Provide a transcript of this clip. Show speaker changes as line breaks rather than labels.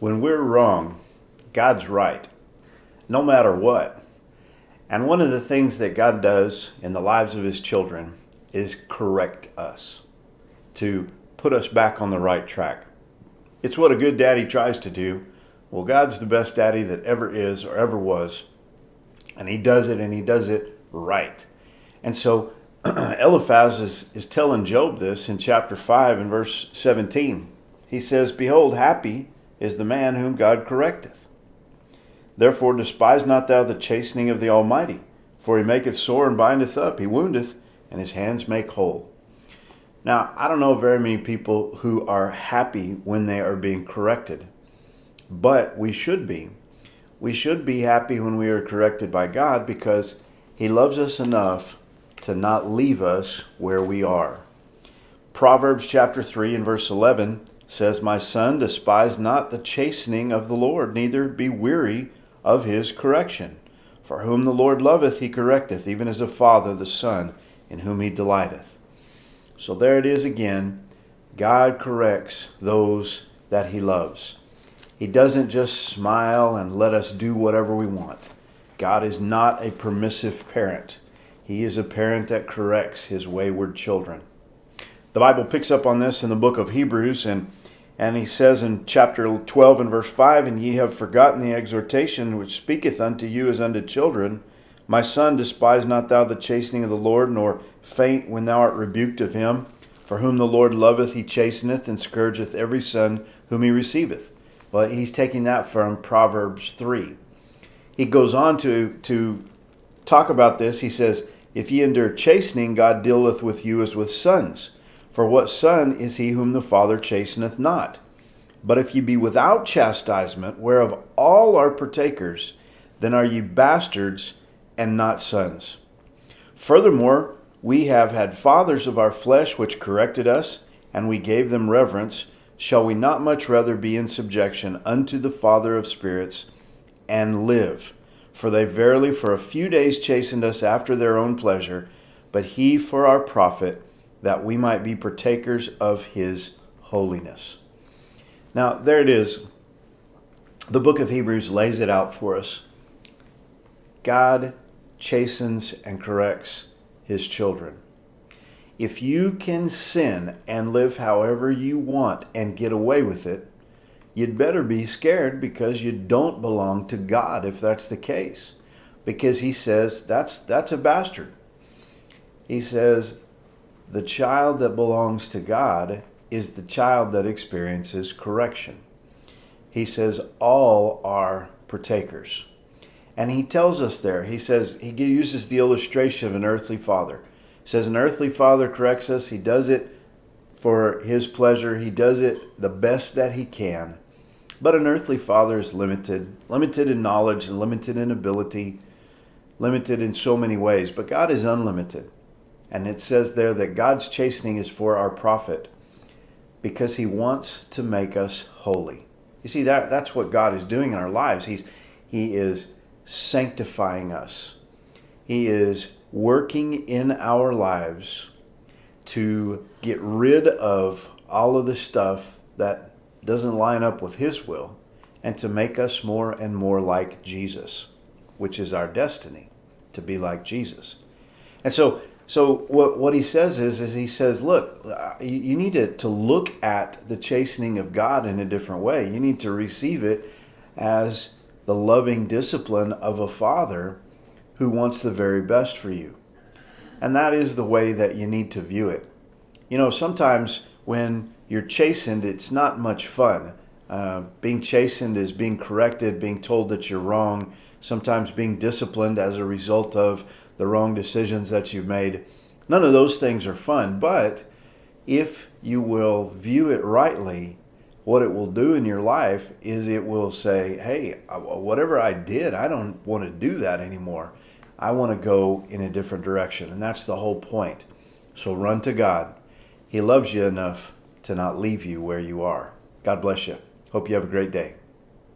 When we're wrong, God's right, no matter what. And one of the things that God does in the lives of his children is correct us, to put us back on the right track. It's what a good daddy tries to do. Well, God's the best daddy that ever is or ever was. And he does it right. And so Eliphaz is telling Job this in chapter 5 and verse 17. He says, "Behold, happy is the man whom God correcteth. Therefore despise not thou the chastening of the Almighty, for he maketh sore and bindeth up, he woundeth, and his hands make whole." Now, I don't know very many people who are happy when they are being corrected, but we should be. We should be happy when we are corrected by God because he loves us enough to not leave us where we are. Proverbs chapter 3 and verse 11 says, "My son, despise not the chastening of the Lord, neither be weary of his correction. For whom the Lord loveth, he correcteth, even as a father the son in whom he delighteth." So there it is again. God corrects those that he loves. He doesn't just smile and let us do whatever we want. God is not a permissive parent. He is a parent that corrects his wayward children. The Bible picks up on this in the book of Hebrews, and he says in chapter 12 and verse 5, "And ye have forgotten the exhortation which speaketh unto you as unto children. My son, despise not thou the chastening of the Lord, nor faint when thou art rebuked of him. For whom the Lord loveth, he chasteneth, and scourgeth every son whom he receiveth." Well, he's taking that from Proverbs 3. He goes on to talk about this. He says, "If ye endure chastening, God dealeth with you as with sons. For what son is he whom the Father chasteneth not? But if ye be without chastisement, whereof all are partakers, then are ye bastards and not sons. Furthermore, we have had fathers of our flesh which corrected us, and we gave them reverence. Shall we not much rather be in subjection unto the Father of spirits and live? For they verily for a few days chastened us after their own pleasure, but he for our profit, that we might be partakers of his holiness." Now, there it is. The book of Hebrews lays it out for us. God chastens and corrects his children. If you can sin and live however you want and get away with it, you'd better be scared because you don't belong to God if that's the case. Because he says that's a bastard. He says the child that belongs to God is the child that experiences correction. He says all are partakers. And he tells us there, he says, he uses the illustration of an earthly father. He says an earthly father corrects us. He does it for his pleasure. He does it the best that he can. But an earthly father is limited in knowledge, limited in ability, limited in so many ways. But God is unlimited. And it says there that God's chastening is for our profit because he wants to make us holy. You see, that's what God is doing in our lives. He is sanctifying us. He is working in our lives to get rid of all of the stuff that doesn't line up with his will and to make us more and more like Jesus, which is our destiny, to be like Jesus. And so what he says is he says, look, you need to look at the chastening of God in a different way. You need to receive it as the loving discipline of a father who wants the very best for you. And that is the way that you need to view it. You know, sometimes when you're chastened, it's not much fun. Being chastened is being corrected, being told that you're wrong, sometimes being disciplined as a result of the wrong decisions that you've made. None of those things are fun, but if you will view it rightly, what it will do in your life is it will say, hey, whatever I did, I don't want to do that anymore. I want to go in a different direction. And that's the whole point. So run to God. He loves you enough to not leave you where you are. God bless you. Hope you have a great day.